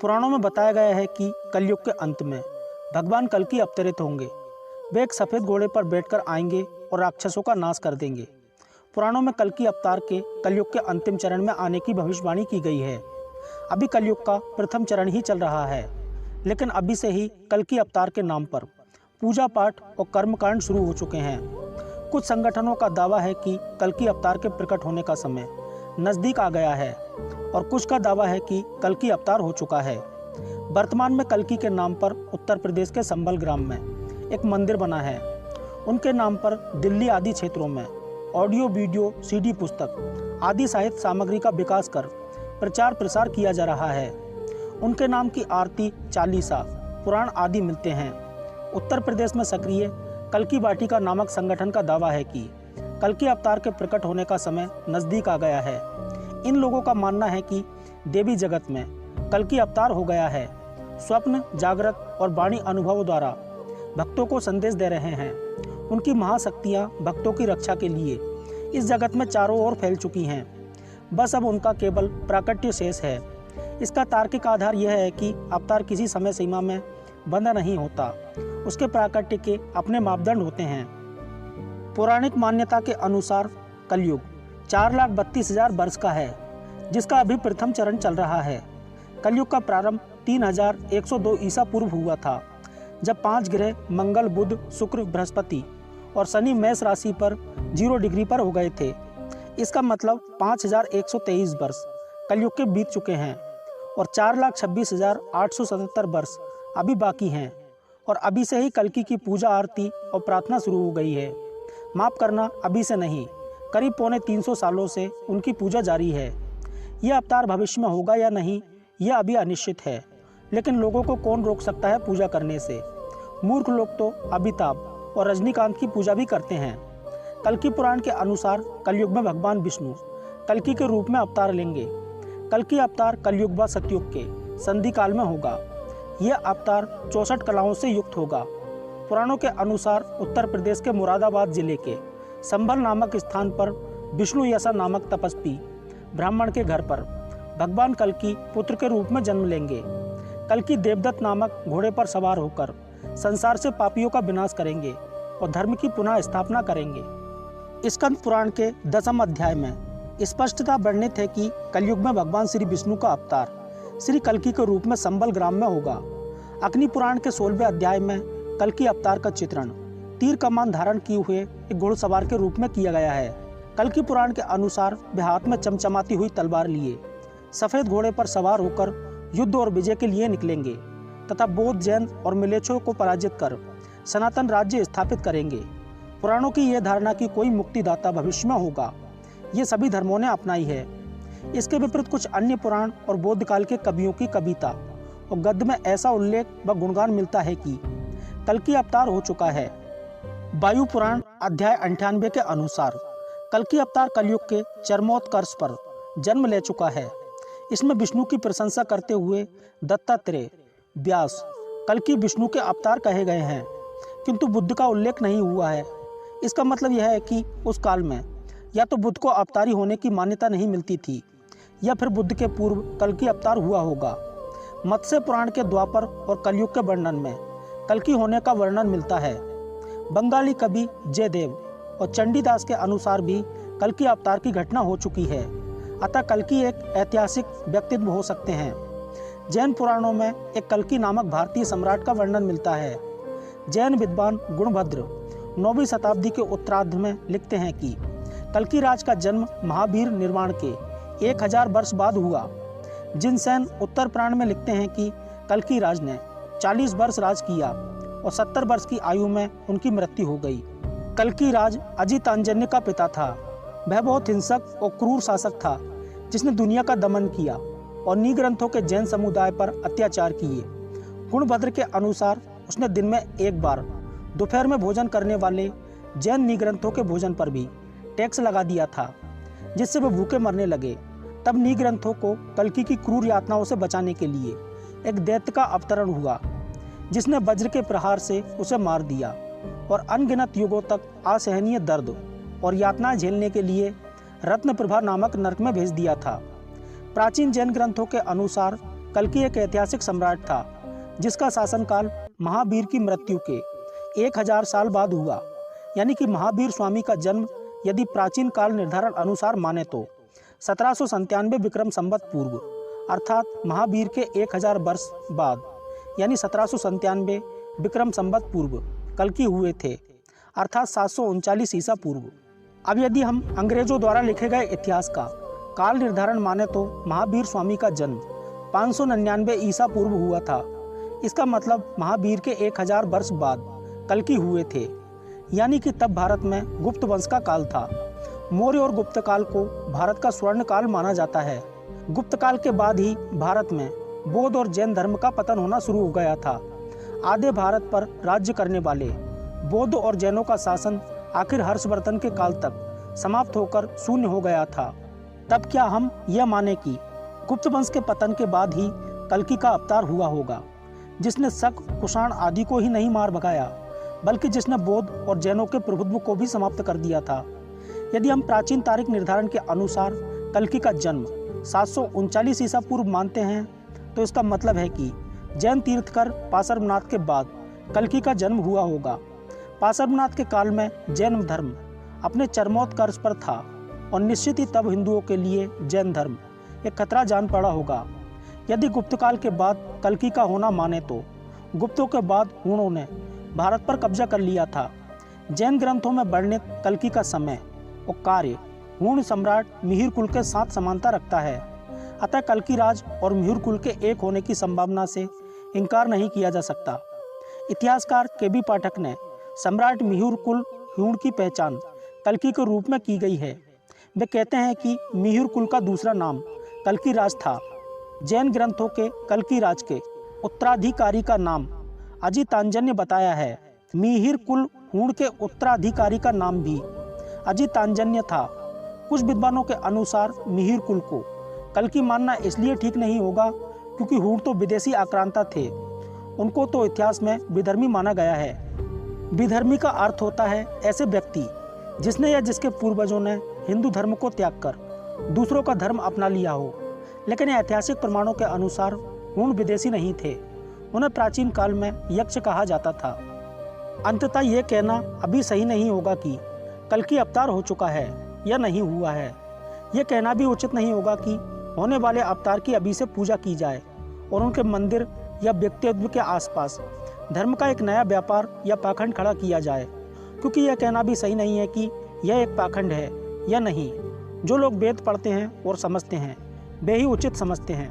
पुराणों में बताया गया है कि कलयुग के अंत में भगवान कल्कि अवतरित होंगे। वे एक सफ़ेद घोड़े पर बैठकर आएंगे और राक्षसों का नाश कर देंगे। पुराणों में कल्कि अवतार के कलयुग के अंतिम चरण में आने की भविष्यवाणी की गई है। अभी कलयुग का प्रथम चरण ही चल रहा है, लेकिन अभी से ही कल्कि अवतार के नाम पर पूजा पाठ और कर्मकांड शुरू हो चुके हैं। कुछ संगठनों का दावा है कि कल्कि अवतार के प्रकट होने का समय नज़दीक आ गया है और कुछ का दावा है कि कल्कि अवतार हो चुका है। वर्तमान में कल्कि के नाम पर उत्तर प्रदेश के संभल ग्राम में एक मंदिर बना है। उनके नाम पर दिल्ली आदि क्षेत्रों में ऑडियो, वीडियो, सीडी, पुस्तक आदि साहित्य सामग्री का विकास कर प्रचार प्रसार किया जा रहा है। उनके नाम की आरती, चालीसा, पुराण आदि मिलते हैं। उत्तर प्रदेश में सक्रिय कल्कि वाटिका नामक संगठन का दावा है कि कल्कि अवतार के प्रकट होने का समय नज़दीक आ गया है। इन लोगों का मानना है कि देवी जगत में कल्कि अवतार हो गया है। स्वप्न, जागृत और वाणी अनुभवों द्वारा भक्तों को संदेश दे रहे हैं। उनकी महाशक्तियाँ भक्तों की रक्षा के लिए इस जगत में चारों ओर फैल चुकी हैं। बस अब उनका केवल प्राकट्य शेष है। इसका तार्किक आधार यह है कि अवतार किसी समय सीमा में बंद नहीं होता, उसके प्राकट्य के अपने मापदंड होते हैं। पौराणिक मान्यता के अनुसार कलयुग 4,32,000 वर्ष का है, जिसका अभी प्रथम चरण चल रहा है। कलयुग का प्रारंभ 3102 ईसा पूर्व हुआ था, जब 5 ग्रह मंगल, बुध, शुक्र, बृहस्पति और शनि मेष राशि पर 0 डिग्री पर हो गए थे। इसका मतलब 5123 वर्ष कलयुग के बीत चुके हैं और 4,26,877 वर्ष अभी बाकी हैं। और अभी से ही कल्कि की पूजा, आरती और प्रार्थना शुरू हो गई है। माफ़ करना, अभी से नहीं, करीब 350 सालों से उनकी पूजा जारी है। यह अवतार भविष्य में होगा या नहीं, यह अभी अनिश्चित है, लेकिन लोगों को कौन रोक सकता है पूजा करने से। मूर्ख लोग तो अमिताभ और रजनीकांत की पूजा भी करते हैं। कल्कि पुराण के अनुसार कलयुग में भगवान विष्णु कल्कि के रूप में अवतार लेंगे। कल्कि अवतार कलयुग व सतयुग के संधि काल में होगा। यह अवतार 64 कलाओं से युक्त होगा। पुराणों के अनुसार उत्तर प्रदेश के मुरादाबाद जिले के संभल नामक स्थान पर विष्णु यसा नामक तपस्वी ब्राह्मण के घर पर भगवान कल्कि पुत्र के रूप में जन्म लेंगे। कल्कि देवदत्त नामक घोड़े पर सवार होकर संसार से पापियों का विनाश करेंगे और धर्म की पुनः स्थापना करेंगे। स्कंद पुराण के 10वें अध्याय में स्पष्टता वर्णित है कि कलयुग में भगवान श्री विष्णु का अवतार श्री कल्कि के रूप में संभल ग्राम में होगा। अग्नि पुराण के 16वें अध्याय में कल्कि अवतार का चित्रण तीर कमान धारण किए हुए एक घुड़सवार के रूप में किया गया है। कल्कि पुराण के अनुसार वे हाथ में चमचमाती हुई तलवार लिए सफ़ेद घोड़े पर सवार होकर युद्ध और विजय के लिए निकलेंगे तथा बौद्ध, जैन और मिलेच्छों को पराजित कर सनातन राज्य स्थापित करेंगे। पुराणों की यह धारणा कि कोई मुक्तिदाता भविष्य में होगा, ये सभी धर्मों ने अपनाई है। इसके विपरीत कुछ अन्य पुराण और बौद्ध काल के कवियों की कविता और गद्य में ऐसा उल्लेख व गुणगान मिलता है कि कल्कि अवतार हो चुका है। वायु पुराण अध्याय 98 के अनुसार कल्कि अवतार कलयुग के चरमोत्कर्ष पर जन्म ले चुका है। इसमें विष्णु की प्रशंसा करते हुए दत्तात्रेय, व्यास कल्कि विष्णु के अवतार कहे गए हैं, किंतु बुद्ध का उल्लेख नहीं हुआ है। इसका मतलब यह है कि उस काल में या तो बुद्ध को अवतारी होने की मान्यता नहीं मिलती थी या फिर बुद्ध के पूर्व कल्कि अवतार हुआ होगा। मत्स्य पुराण के द्वापर और कलयुग के वर्णन में कल्कि होने का वर्णन मिलता है। बंगाली कवि जयदेव और चंडीदास के अनुसार भी कल्कि अवतार की घटना हो चुकी है, अतः कल्कि एक ऐतिहासिक व्यक्तित्व हो सकते हैं। जैन पुराणों में एक कल्कि नामक भारतीय सम्राट का वर्णन मिलता है। जैन विद्वान गुणभद्र 9वीं शताब्दी के उत्तरार्ध में लिखते हैं कि कल्कि राज का जन्म महावीर निर्माण के 1000 वर्ष बाद हुआ। जिनसेन उत्तर पुराण में लिखते हैं कि कल्कि राज ने 40 वर्ष राज किया और 70 वर्ष की आयु में उनकी मृत्यु हो गई। कल्कि राज अजितांजन्य का पिता था। वह बहुत हिंसक और क्रूर शासक था, जिसने दुनिया का दमन किया और निग्रंथों के जैन समुदाय पर अत्याचार किए। गुणभद्र के अनुसार उसने दिन में एक बार दोपहर में भोजन करने वाले जैन निग्रंथों के भोजन पर भी टैक्स लगा दिया था, जिससे वे भूखे मरने लगे। तब निग्रंथों को कल्कि की क्रूर यातनाओं से बचाने के लिए एक दैत्य का अवतरण हुआ, जिसने वज्र के प्रहार से उसे मार दिया और अनगिनत युगों तक असहनीय दर्द और यातनाएं झेलने के लिए रत्नप्रभा नामक नरक में भेज दिया था। प्राचीन जैन ग्रंथों के अनुसार कल्कि एक ऐतिहासिक सम्राट था जिसका शासनकाल महावीर की मृत्यु के 1000 साल बाद हुआ। यानी कि महावीर स्वामी का जन्म यदि प्राचीन काल निर्धारण अनुसार माने तो 1797 विक्रम संवत पूर्व अर्थात महावीर के 1000 वर्ष बाद यानी 1797 विक्रम संवत पूर्व कल्कि हुए थे अर्थात 739 ईसा पूर्व। अब यदि हम अंग्रेजों द्वारा लिखे गए इतिहास का काल निर्धारण माने तो महावीर स्वामी का जन्म 599 ईसा पूर्व हुआ था। इसका मतलब महावीर के 1000 वर्ष बाद कल्कि हुए थे। यानी कि तब भारत में गुप्त वंश का काल था। मौर्य और गुप्त काल को भारत का स्वर्ण काल माना जाता है। गुप्त काल के बाद ही भारत में बौद्ध और जैन धर्म का पतन होना शुरू हो गया था। आधे भारत पर राज्य करने वाले बौद्ध और जैनों का शासन आखिर हर्षवर्धन के काल तक समाप्त होकर शून्य हो गया था। तब क्या हम यह माने कि गुप्त वंश के पतन के बाद ही कल्कि का अवतार हुआ होगा, जिसने शक कुषाण आदि को ही नहीं मार भगाया बल्कि जिसने बौद्ध और जैनों के प्रभुत्व को भी समाप्त कर दिया था। यदि हम प्राचीन तारीख निर्धारण के अनुसार कल्कि का जन्म 739 ईसा पूर्व मानते हैं तो इसका मतलब है कि जैन तीर्थकर पार्श्वनाथ के बाद कल्कि का जन्म हुआ होगा। पार्श्वनाथ के काल में जैन धर्म अपने चरमोत्कर्ष पर था और निश्चित ही तब हिंदुओं के लिए जैन धर्म एक खतरा जान पड़ा होगा। यदि गुप्त काल के बाद कल्कि का होना माने तो गुप्तों के बाद हूणों ने भारत पर कब्जा कर लिया था। जैन ग्रंथों में वर्णित कल्कि का समय और कार्य हूण सम्राट मिहिर कुल के साथ समानता रखता है। अतः कल्कि राज और मिहिर कुल के एक होने की संभावना से इनकार नहीं किया जा सकता। इतिहासकार के.बी. पाठक ने सम्राट मिहिर कुल हूण की पहचान कल्कि के रूप में की गई है। वे कहते हैं कि मिहिर कुल का दूसरा नाम कल्कि राज था। जैन ग्रंथों के कल्कि राज के उत्तराधिकारी का नाम अजितांजन्य बताया है। मिहिर कुल हूण के उत्तराधिकारी का नाम भी अजितांजन्य था। कुछ विद्वानों के अनुसार मिहिर कुल को कल्कि मानना इसलिए ठीक नहीं होगा क्योंकि हूण तो विदेशी आक्रांता थे, उनको तो इतिहास में विधर्मी माना गया है। विधर्मी का अर्थ होता है ऐसे व्यक्ति जिसने या जिसके पूर्वजों ने हिंदू धर्म को त्याग कर दूसरों का धर्म अपना लिया हो। लेकिन ऐतिहासिक प्रमाणों के अनुसार हूण विदेशी नहीं थे, उन्हें प्राचीन काल में यक्ष कहा जाता था। अंततः ये कहना अभी सही नहीं होगा कि कल्कि अवतार हो चुका है या नहीं हुआ है। यह कहना भी उचित नहीं होगा कि होने वाले अवतार की अभी से पूजा की जाए और उनके मंदिर या व्यक्तित्व के आसपास धर्म का एक नया व्यापार या पाखंड खड़ा किया जाए, क्योंकि यह कहना भी सही नहीं है कि यह एक पाखंड है या नहीं। जो लोग वेद पढ़ते हैं और समझते हैं वे ही उचित समझते हैं।